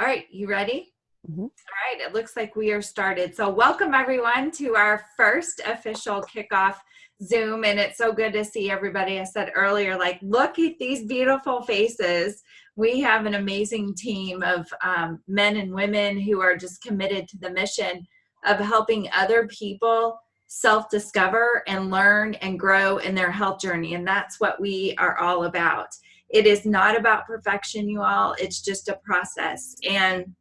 All right, you ready? Mhm. All right, it looks like we are started. So welcome everyone to our first official kickoff Zoom, and it's so good to see everybody. I said earlier, like, look at these beautiful faces. We have an amazing team of men and women who are just committed to the mission of helping other people self-discover and learn and grow in their health journey, and that's what we are all about. It is not about perfection, you all. It's just a process. And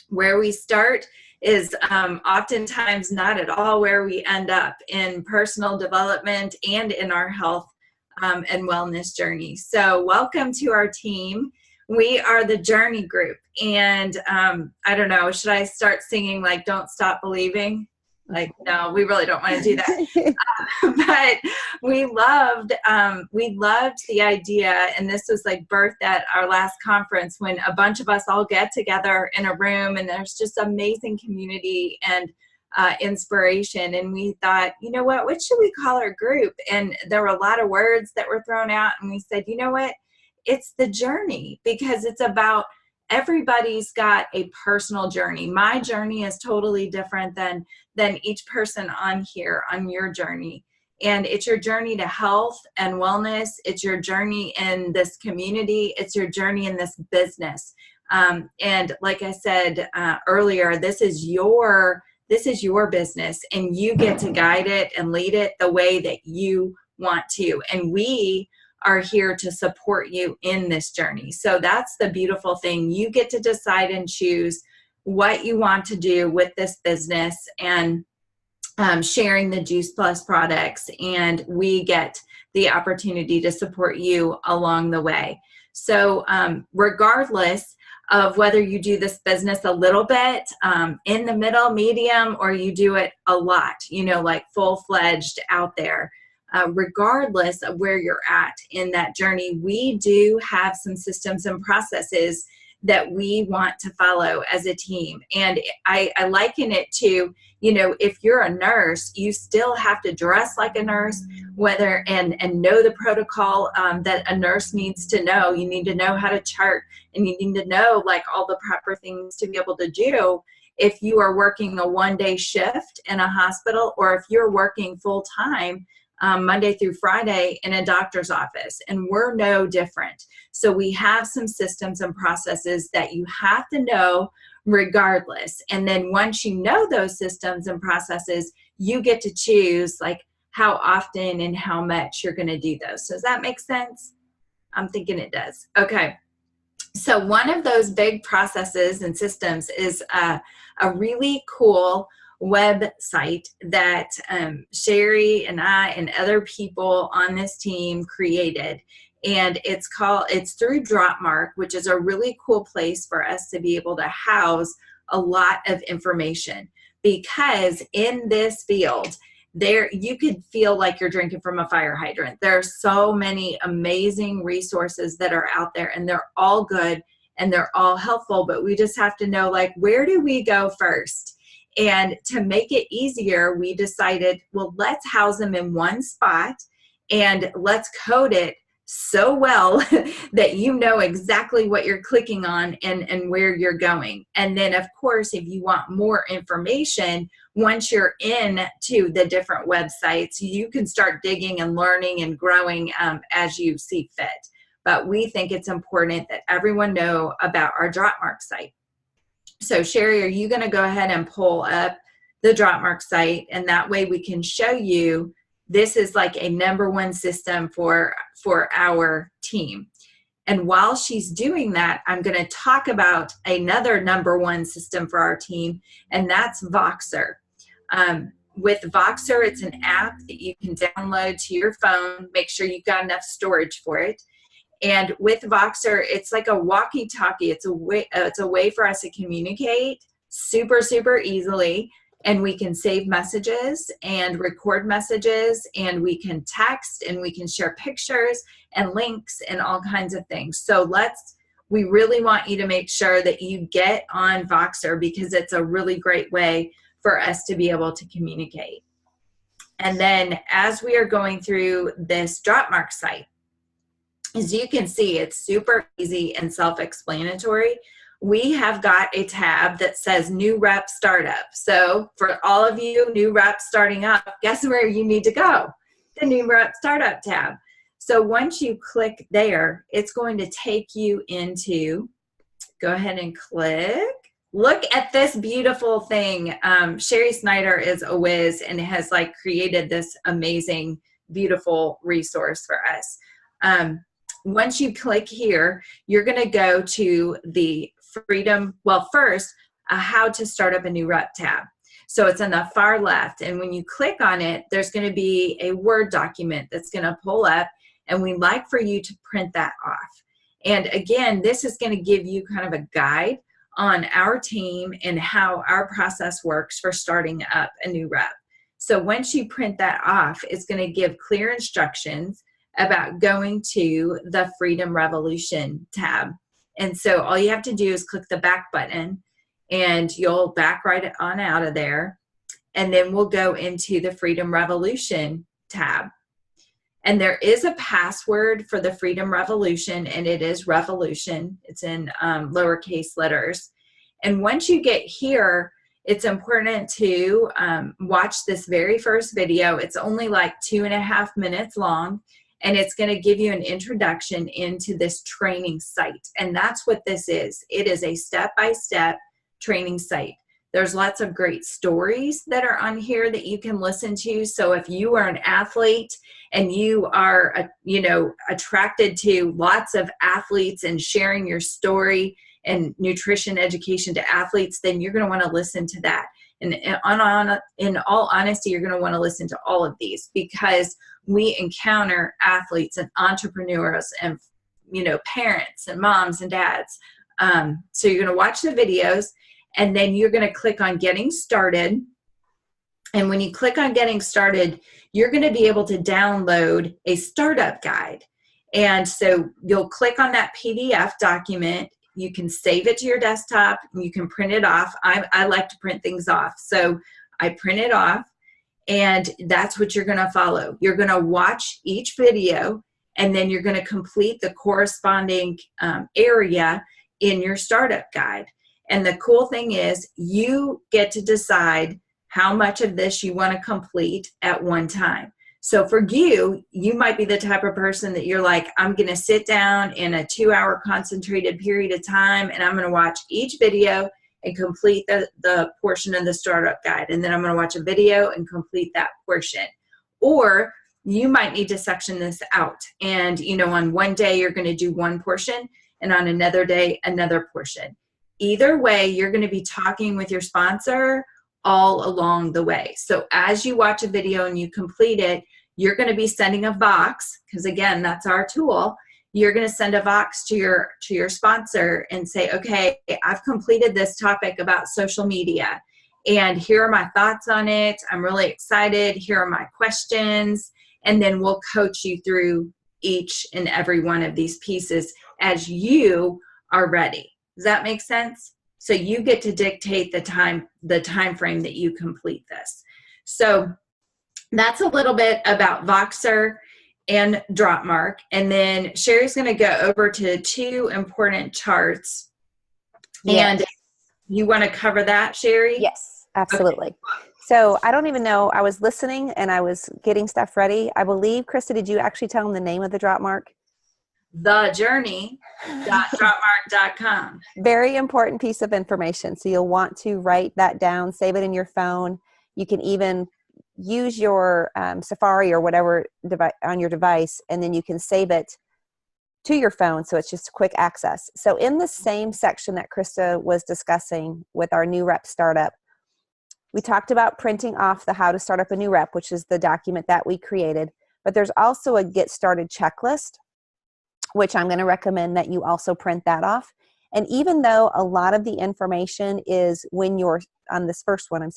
where we start is oftentimes not at all where we end up in personal development and in our health and wellness journey. So welcome to our team. We are the Journey Group. And I don't know, should I start singing like Don't Stop Believing? Like, no, we really don't want to do that. But we loved the idea, and this was like birthed at our last conference when a bunch of us all get together in a room, and there's just amazing community and inspiration. And we thought, you know what should we call our group? And there were a lot of words that were thrown out, and we said, you know what, it's the journey, because it's about everybody's got a personal journey. My journey is totally different than each person on here, on your journey. And it's your journey to health and wellness. It's your journey in this community. It's your journey in this business. And like I said earlier, this is your business, and you get to guide it and lead it the way that you want to. And we are here to support you in this journey. So that's the beautiful thing. You get to decide and choose what you want to do with this business, and sharing the Juice Plus products, and we get the opportunity to support you along the way. So regardless of whether you do this business a little bit, in the middle, medium, or you do it a lot, like full-fledged out there, regardless of where you're at in that journey, we do have some systems and processes that we want to follow as a team. And I liken it to, if you're a nurse, you still have to dress like a nurse, and know the protocol that a nurse needs to know. You need to know how to chart, and you need to know like all the proper things to be able to do if you are working a one-day shift in a hospital, or if you're working full-time Monday through Friday in a doctor's office. And we're no different. So we have some systems and processes that you have to know regardless. And then once you know those systems and processes, you get to choose like how often and how much you're going to do those. So does that make sense? I'm thinking it does. Okay. So one of those big processes and systems is a really cool website that Sherry and I and other people on this team created. And it's through Dropmark, which is a really cool place for us to be able to house a lot of information, because in this field, you could feel like you're drinking from a fire hydrant. There are so many amazing resources that are out there, and they're all good and they're all helpful, but we just have to know, like, where do we go first? And to make it easier, we decided, well, let's house them in one spot, and let's code it so well that you know exactly what you're clicking on and where you're going. And then, of course, if you want more information, once you're in to the different websites, you can start digging and learning and growing as you see fit. But we think it's important that everyone know about our Dropmark site. So Sherry, are you going to go ahead and pull up the Dropmark site? And that way we can show you this is like a #1 system for our team. And while she's doing that, I'm going to talk about another #1 system for our team, and that's Voxer. With Voxer, it's an app that you can download to your phone. Make sure you've got enough storage for it. And with Voxer, it's like a walkie-talkie. It's a way for us to communicate super, super easily. And we can save messages and record messages, and we can text, and we can share pictures and links and all kinds of things. So we really want you to make sure that you get on Voxer, because it's a really great way for us to be able to communicate. And then as we are going through this Dropmark site, as you can see, it's super easy and self-explanatory. we have got a tab that says New Rep Startup. So for all of you new reps starting up, guess where you need to go? The New Rep Startup tab. So once you click there, it's going to take you into, go ahead and click. Look at this beautiful thing. Sherry Snyder is a whiz and has like created this amazing, beautiful resource for us. Once you click here, you're going to go to the Freedom, well, first, how to start up a new rep tab. So it's on the far left, and when you click on it, there's going to be a Word document that's going to pull up, and we'd like for you to print that off. And again, this is going to give you kind of a guide on our team and how our process works for starting up a new rep. So once you print that off, it's going to give clear instructions about going to the Freedom Revolution tab. And so all you have to do is click the back button and you'll back right on out of there. And then we'll go into the Freedom Revolution tab. And there is a password for the Freedom Revolution, and it is Revolution. It's in lowercase letters. And once you get here, it's important to watch this very first video. It's only like 2.5 minutes long, and it's going to give you an introduction into this training site. And that's what this is. It is a step-by-step training site. There's lots of great stories that are on here that you can listen to. So if you are an athlete and you are, attracted to lots of athletes and sharing your story and nutrition education to athletes, then you're going to want to listen to that. And in all honesty, you're going to want to listen to all of these because we encounter athletes and entrepreneurs and, parents and moms and dads. So you're going to watch the videos. And then you're going to click on Getting Started. And when you click on Getting Started, you're going to be able to download a startup guide. And so you'll click on that PDF document. You can save it to your desktop. And you can print it off. I like to print things off. So I print it off. And that's what you're going to follow. You're going to watch each video. And then you're going to complete the corresponding area in your startup guide. And the cool thing is you get to decide how much of this you want to complete at one time. So for you, you might be the type of person that you're like, I'm going to sit down in a 2-hour concentrated period of time, and I'm going to watch each video and complete the portion of the startup guide. And then I'm going to watch a video and complete that portion. Or you might need to section this out. And, on one day you're going to do one portion, and on another day, another portion. Either way, you're going to be talking with your sponsor all along the way. So as you watch a video and you complete it, you're going to be sending a Vox, because again, that's our tool. You're going to send a Vox to your sponsor and say, okay, I've completed this topic about social media, and here are my thoughts on it. I'm really excited. Here are my questions. And then we'll coach you through each and every one of these pieces as you are ready. Does that make sense? So you get to dictate the time frame that you complete this. So that's a little bit about Voxer and Dropmark. And then Sherry's going to go over to 2 important charts. Yes. And you want to cover that, Sherry? Yes, absolutely. Okay. So I don't even know. I was listening and I was getting stuff ready. I believe, Krista, did you actually tell them the name of the Dropmark? thejourney.dropmark.com. Very important piece of information. So you'll want to write that down, save it in your phone. You can even use your Safari or whatever on your device, and then you can save it to your phone. So it's just quick access. So in the same section that Krista was discussing with our new rep startup, we talked about printing off the how to start up a new rep, which is the document that we created. But there's also a get started checklist, which I'm going to recommend that you also print that off. And even though a lot of the information is when you're on this first one,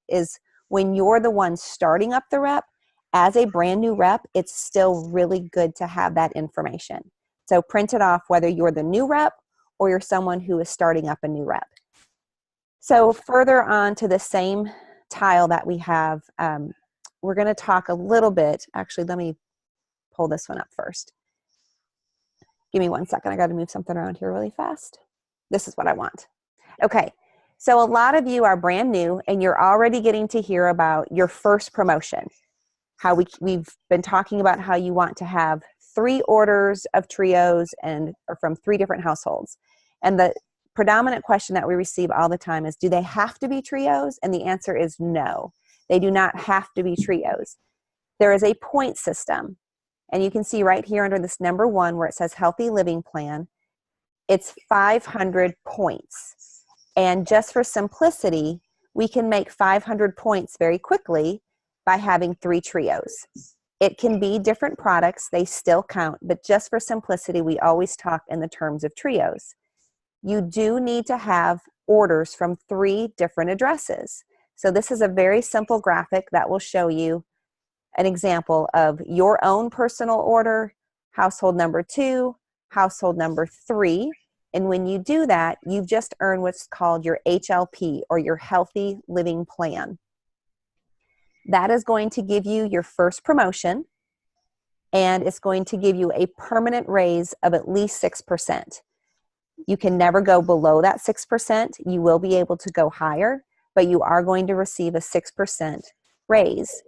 is when you're the one starting up the rep, as a brand new rep, it's still really good to have that information. So print it off whether you're the new rep or you're someone who is starting up a new rep. So further on to the same tile that we have, we're going to talk a little bit. Actually, let me pull this one up first. Give me 1 second. I got to move something around here really fast. This is what I want. Okay, so a lot of you are brand new and you're already getting to hear about your first promotion. How we've been talking about how you want to have 3 orders of trios and or from 3 different households. And the predominant question that we receive all the time is, do they have to be trios? And the answer is no. They do not have to be trios. There is a point system. And you can see right here under this number 1 where it says Healthy Living Plan, it's 500 points. And just for simplicity, we can make 500 points very quickly by having 3 trios. It can be different products, they still count, but just for simplicity, we always talk in the terms of trios. You do need to have orders from 3 different addresses. So this is a very simple graphic that will show you an example of your own personal order, household number 2, household number 3. And when you do that, you've just earned what's called your HLP, or your Healthy Living Plan. That is going to give you your first promotion, and it's going to give you a permanent raise of at least 6%. You can never go below that 6%. You will be able to go higher, but you are going to receive a 6% raise.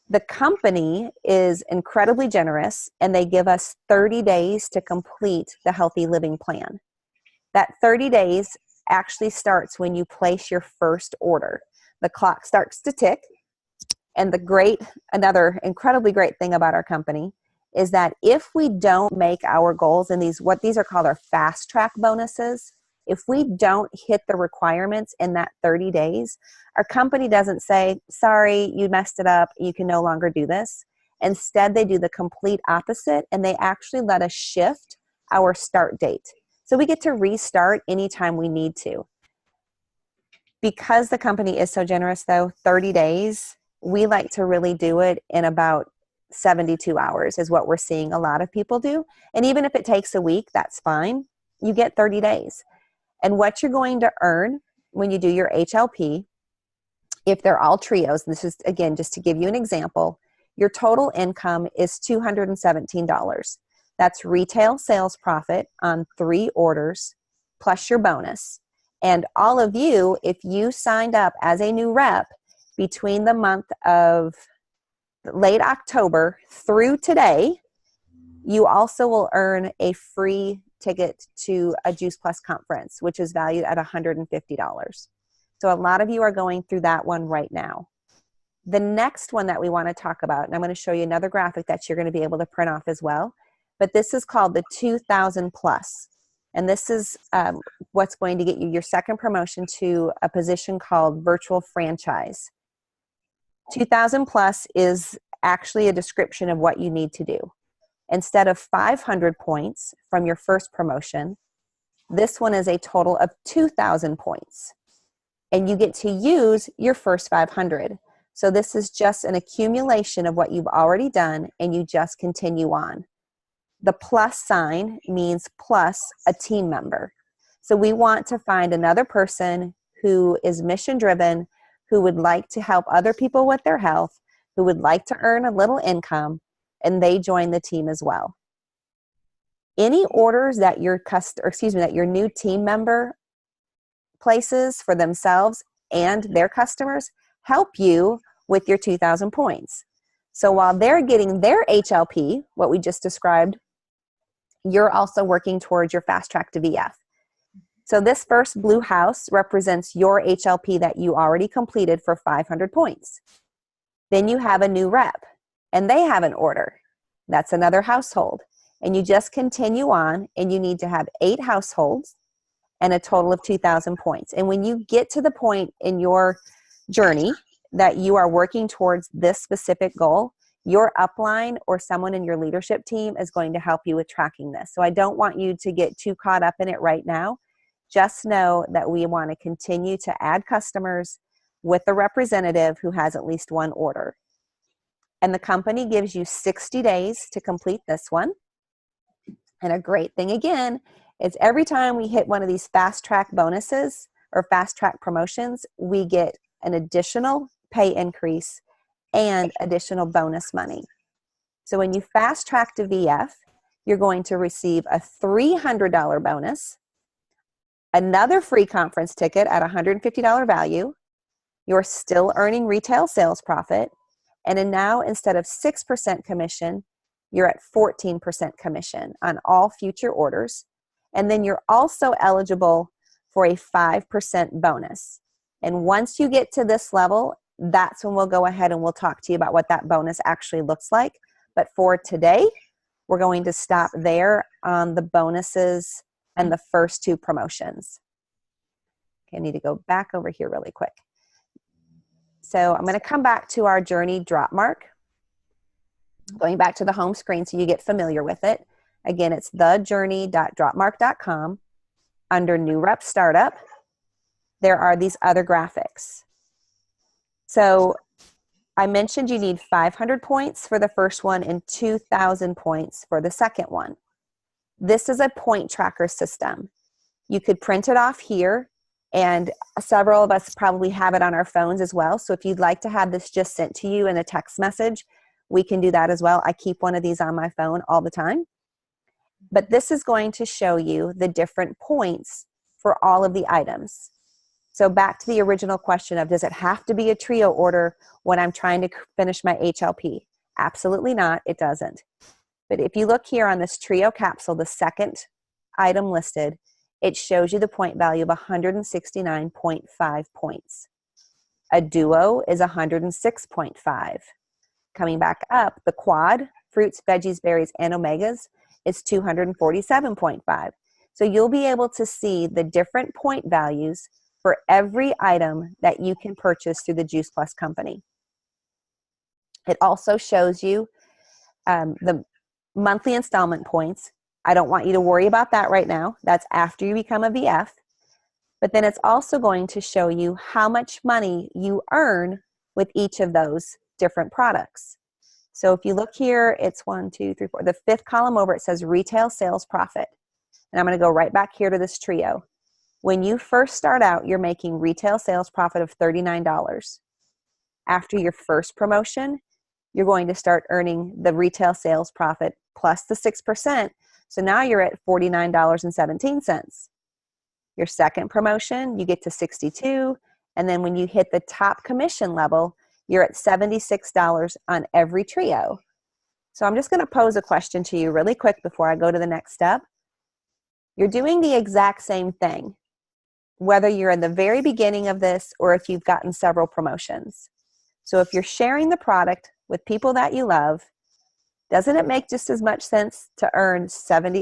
The company is incredibly generous, and they give us 30 days to complete the Healthy Living Plan. That 30 days actually starts when you place your first order. The clock starts to tick, and another incredibly great thing about our company is that if we don't make our goals, and these are called our fast track bonuses, if we don't hit the requirements in that 30 days, our company doesn't say, sorry, you messed it up, you can no longer do this. Instead, they do the complete opposite, and they actually let us shift our start date. So we get to restart anytime we need to. Because the company is so generous though, 30 days, we like to really do it in about 72 hours is what we're seeing a lot of people do. And even if it takes a week, that's fine. You get 30 days. And what you're going to earn when you do your HLP, if they're all trios, and this is, again, just to give you an example, your total income is $217. That's retail sales profit on 3 orders plus your bonus. And all of you, if you signed up as a new rep between the month of late October through today, you also will earn a free ticket to a Juice Plus conference, which is valued at $150. So a lot of you are going through that one right now. The next one that we want to talk about, and I'm going to show you another graphic that you're going to be able to print off as well, but this is called the 2000 Plus. And this is what's going to get you your second promotion to a position called virtual franchise. 2000 Plus is actually a description of what you need to do. Instead of 500 points from your first promotion, this one is a total of 2,000 points. And you get to use your first 500. So this is just an accumulation of what you've already done, and you just continue on. The plus sign means plus a team member. So we want to find another person who is mission driven, who would like to help other people with their health, who would like to earn a little income, and they join the team as well. Any orders that that your new team member places for themselves and their customers help you with your 2,000 points. So while they're getting their HLP, what we just described, you're also working towards your fast track to VF. So this first blue house represents your HLP that you already completed for 500 points. Then you have a new rep, and they have an order. That's another household. And you just continue on, and you need to have 8 households and a total of 2,000 points. And when you get to the point in your journey that you are working towards this specific goal, your upline or someone in your leadership team is going to help you with tracking this. So I don't want you to get too caught up in it right now. Just know that we want to continue to add customers with a representative who has at least 1 order. And the company gives you 60 days to complete this one. And a great thing again is every time we hit one of these fast track bonuses or fast track promotions, we get an additional pay increase and additional bonus money. So when you fast track to VF, you're going to receive a $300 bonus, another free conference ticket at $150 value. You're still earning retail sales profit. And then now, instead of 6% commission, you're at 14% commission on all future orders. And then you're also eligible for a 5% bonus. And once you get to this level, that's when we'll go ahead and we'll talk to you about what that bonus actually looks like. But for today, we're going to stop there on the bonuses and the first two promotions. Okay, I need to go back over here really quick. So I'm going to come back to our journey Dropmark. Going back to the home screen so you get familiar with it. Again, it's thejourney.dropmark.com. Under New Rep Startup, there are these other graphics. So I mentioned you need 500 points for the first one and 2,000 points for the second one. This is a point tracker system. You could print it off here, and several of us probably have it on our phones as well. So if you'd like to have this just sent to you in a text message, we can do that as well. I keep one of these on my phone all the time. But this is going to show you the different points for all of the items. So back to the original question of, does it have to be a trio order when I'm trying to finish my HLP? Absolutely not, it doesn't. But if you look here on this trio capsule, the second item listed, it shows you the point value of 169.5 points. A duo is 106.5. Coming back up, the quad, fruits, veggies, berries, and omegas, is 247.5. So you'll be able to see the different point values for every item that you can purchase through the Juice Plus company. It also shows you the monthly installment points. I don't want you to worry about that right now. That's after you become a VF. But then it's also going to show you how much money you earn with each of those different products. So if you look here, it's 1, 2, 3, 4. The fifth column over, it says retail sales profit. And I'm going to go right back here to this trio. When you first start out, you're making retail sales profit of $39. After your first promotion, you're going to start earning the retail sales profit plus the 6%. So now you're at $49.17. Your second promotion, you get to $62. And then when you hit the top commission level, you're at $76 on every trio. So I'm just going to pose a question to you really quick before I go to the next step. You're doing the exact same thing, whether you're in the very beginning of this or if you've gotten several promotions. So if you're sharing the product with people that you love, doesn't it make just as much sense to earn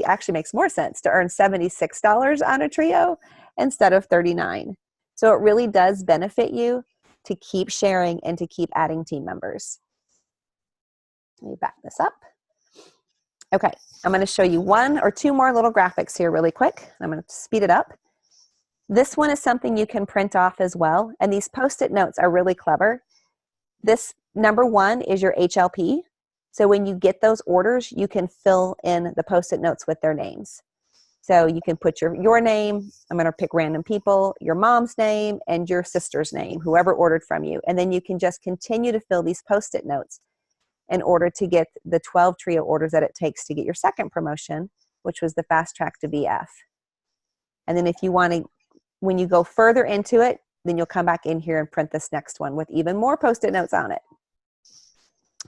actually makes more sense to earn $76 on a trio instead of $39? So it really does benefit you to keep sharing and to keep adding team members. Let me back this up. Okay, I'm going to show you one or two more little graphics here really quick. I'm going to speed it up. This one is something you can print off as well, and these Post-it notes are really clever. This number one is your HLP. So when you get those orders, you can fill in the Post-it notes with their names. So you can put your name, I'm going to pick random people, your mom's name, and your sister's name, whoever ordered from you. And then you can just continue to fill these Post-it notes in order to get the 12 trio orders that it takes to get your second promotion, which was the fast track to VF. And then if you want to, when you go further into it, then you'll come back in here and print this next one with even more Post-it notes on it.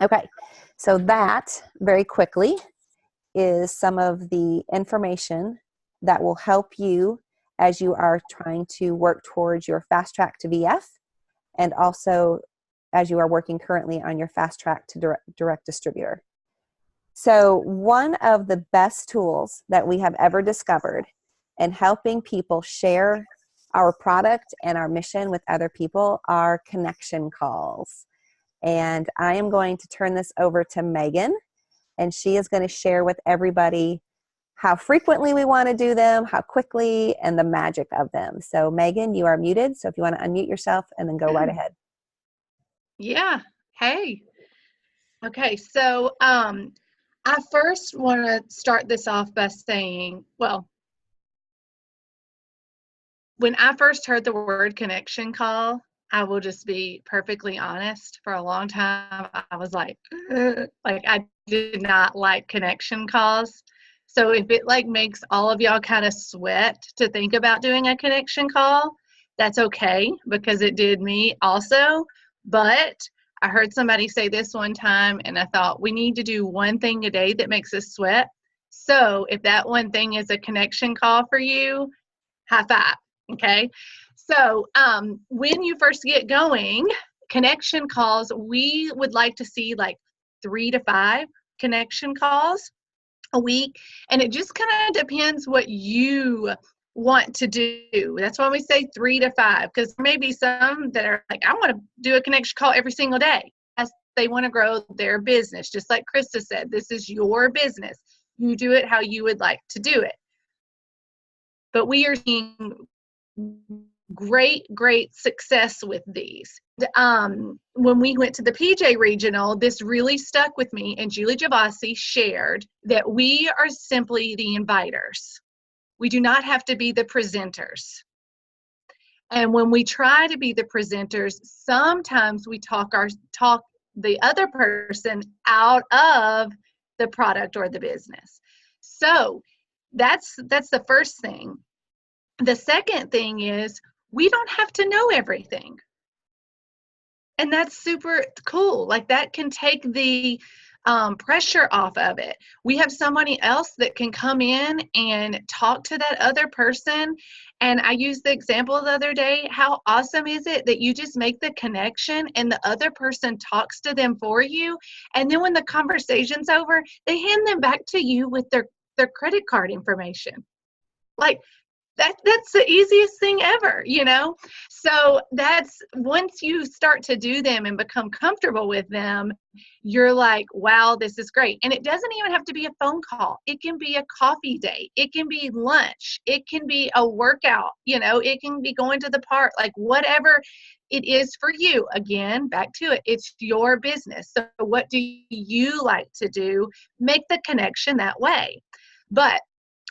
Okay, so that very quickly is some of the information that will help you as you are trying to work towards your fast track to VF, and also as you are working currently on your fast track to direct distributor. So one of the best tools that we have ever discovered in helping people share our product and our mission with other people are connection calls. And I am going to turn this over to Megan, and she is going to share with everybody how frequently we want to do them, how quickly, and the magic of them. So Megan, you are muted. So if you want to unmute yourself and then go right ahead. Yeah. Hey. Okay. So I first want to start this off by saying, well, when I first heard the word connection call, I will just be perfectly honest. For a long time, I was like I did not like connection calls. So if it like makes all of y'all kind of sweat to think about doing a connection call, that's okay, because it did me also. But I heard somebody say this one time, and I thought, we need to do one thing a day that makes us sweat. So if that one thing is a connection call for you, high five, okay? So when you first get going, connection calls, we would like to see like 3 to 5 connection calls a week. And it just kind of depends what you want to do. That's why we say 3 to 5, because there may be some that are like, I want to do a connection call every single day. As they want to grow their business. Just like Krista said, this is your business. You do it how you would like to do it. But we are seeing great success with these. When we went to the PJ Regional, this really stuck with me, and Julie Javasi shared that we are simply the inviters. We do not have to be the presenters. And when we try to be the presenters, sometimes we talk the other person out of the product or the business. So that's the first thing. The second thing is, we don't have to know everything. And that's super cool. Like, that can take the pressure off of it. We have somebody else that can come in and talk to that other person. And I used the example the other day, how awesome is it that you just make the connection and the other person talks to them for you. And then when the conversation's over, they hand them back to you with their credit card information. Like, that's the easiest thing ever, you know? So that's, once you start to do them and become comfortable with them, you're like, wow, this is great. And it doesn't even have to be a phone call. It can be a coffee date. It can be lunch. It can be a workout, you know, it can be going to the park, like whatever it is for you. Again, back to it. It's your business. So what do you like to do? Make the connection that way. But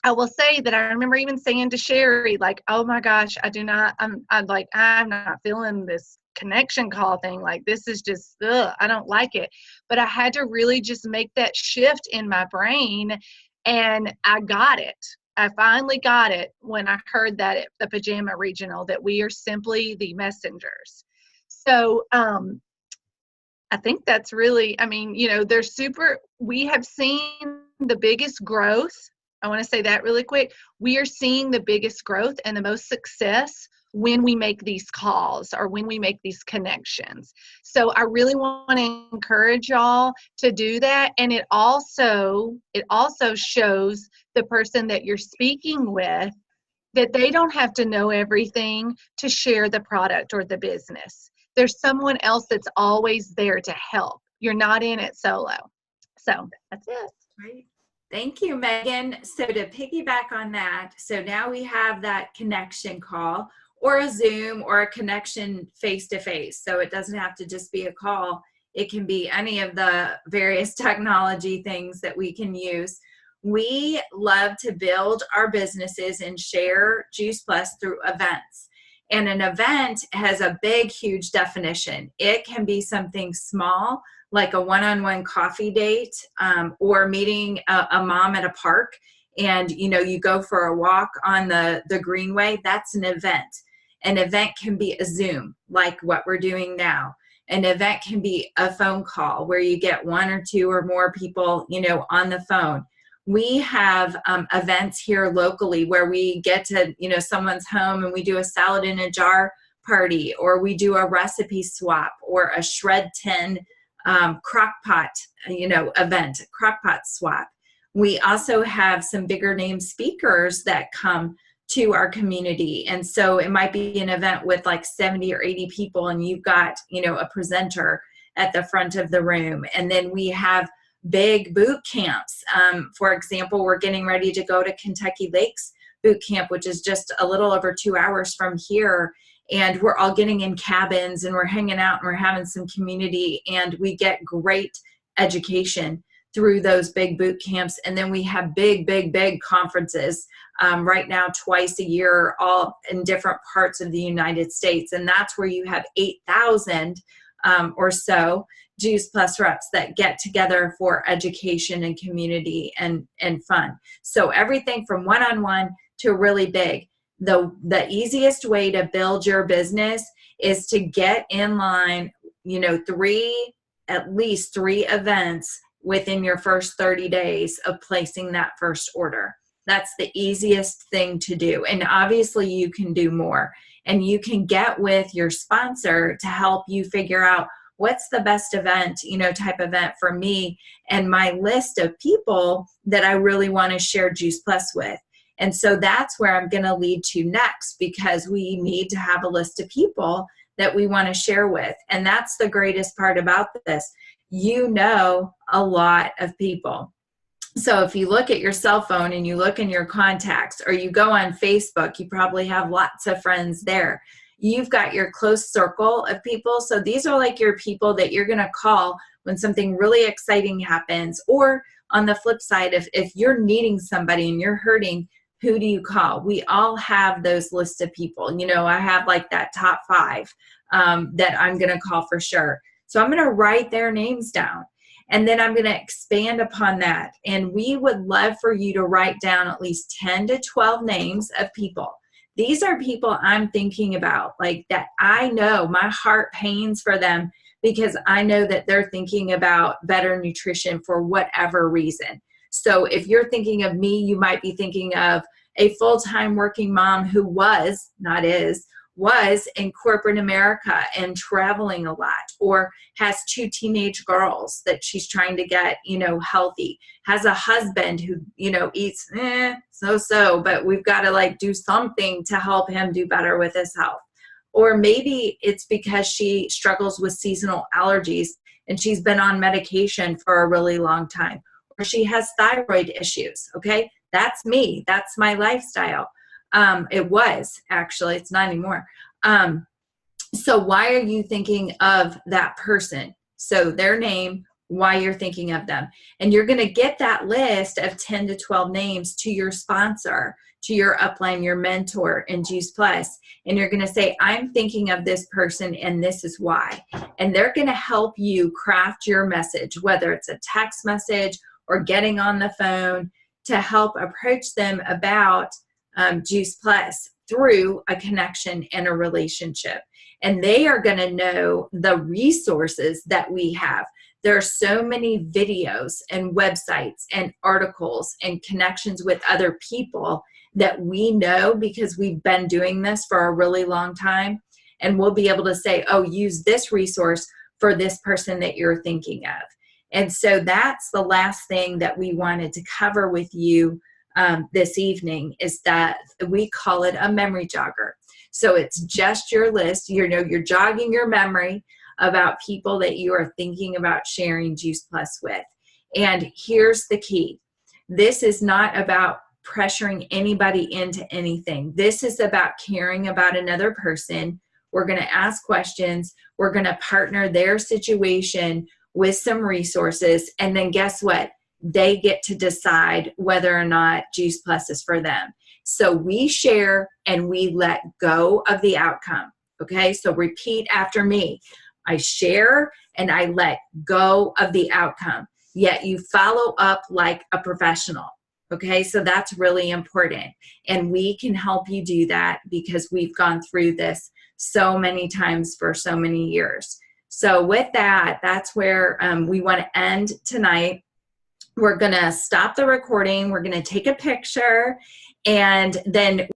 I will say that I remember even saying to Sherry, like, oh my gosh, I'm not feeling this connection call thing. Like, this is just, I don't like it. But I had to really just make that shift in my brain, and I got it. I finally got it when I heard that at the Pajama Regional, that we are simply the messengers. So I think that's really, I mean, you know, we have seen the biggest growth. I want to say that really quick. We are seeing the biggest growth and the most success when we make these calls or when we make these connections. So I really want to encourage y'all to do that. And it also shows the person that you're speaking with that they don't have to know everything to share the product or the business. There's someone else that's always there to help. You're not in it solo. So that's it. Right. Thank you, Megan. So to piggyback on that, so now we have that connection call or a Zoom or a connection face-to-face. So it doesn't have to just be a call. It can be any of the various technology things that we can use. We love to build our businesses and share Juice Plus through events. And an event has a big, huge definition. It can be something small, like a one-on-one coffee date, or meeting a mom at a park, and you go for a walk on the greenway. That's an event. An event can be a Zoom, like what we're doing now. An event can be a phone call where you get 1 or 2 or more people on the phone. We have events here locally where we get to someone's home and we do a salad in a jar party, or we do a recipe swap, or a shred tin crockpot, event, crockpot swap. We also have some bigger name speakers that come to our community. And so it might be an event with like 70 or 80 people, and you've got, a presenter at the front of the room. And then we have big boot camps. For example, we're getting ready to go to Kentucky Lakes boot camp, which is just a little over 2 hours from here. And we're all getting in cabins and we're hanging out and we're having some community, and we get great education through those big boot camps. And then we have big conferences right now, twice a year, all in different parts of the United States. And that's where you have 8,000 or so Juice Plus reps that get together for education and community and fun. So everything from one-on-one to really big. The easiest way to build your business is to get in line, at least three events within your first 30 days of placing that first order. That's the easiest thing to do. And obviously you can do more, and you can get with your sponsor to help you figure out what's the best event, type event for me and my list of people that I really want to share Juice Plus with. And so that's where I'm going to lead to next, because we need to have a list of people that we want to share with. And that's the greatest part about this. A lot of people. So if you look at your cell phone and you look in your contacts, or you go on Facebook, you probably have lots of friends there. You've got your close circle of people. So these are like your people that you're going to call when something really exciting happens. Or on the flip side, if you're needing somebody and you're hurting, who do you call? We all have those lists of people. I have like that top 5 that I'm going to call for sure. So I'm going to write their names down. And then I'm going to expand upon that. And we would love for you to write down at least 10 to 12 names of people. These are people I'm thinking about, like that I know my heart pains for them, because I know that they're thinking about better nutrition for whatever reason. So if you're thinking of me, you might be thinking of a full-time working mom who was in corporate America and traveling a lot, or has 2 teenage girls that she's trying to get, healthy, has a husband who, eats so, but we've got to do something to help him do better with his health. Or maybe it's because she struggles with seasonal allergies and she's been on medication for a really long time, or she has thyroid issues. Okay. That's me. That's my lifestyle. It was actually, it's not anymore. So why are you thinking of that person? So their name, why you're thinking of them. And you're going to get that list of 10 to 12 names to your sponsor, to your upline, your mentor in Juice Plus. And you're going to say, I'm thinking of this person and this is why. And they're going to help you craft your message, whether it's a text message or getting on the phone, to help approach them about Juice Plus through a connection and a relationship. And they are going to know the resources that we have. There are so many videos and websites and articles and connections with other people that we know because we've been doing this for a really long time. And we'll be able to say, oh, use this resource for this person that you're thinking of. And so that's the last thing that we wanted to cover with you this evening, is that we call it a memory jogger. So it's just your list. You're jogging your memory about people that you are thinking about sharing Juice Plus with. And here's the key. This is not about pressuring anybody into anything. This is about caring about another person. We're going to ask questions. We're going to partner their situation with some resources. And then guess what? They get to decide whether or not Juice Plus is for them. So we share and we let go of the outcome. Okay, so repeat after me. I share and I let go of the outcome, yet you follow up like a professional. Okay, so that's really important. And we can help you do that because we've gone through this so many times for so many years. So with that, that's where we want to end tonight. We're going to stop the recording. We're going to take a picture, and then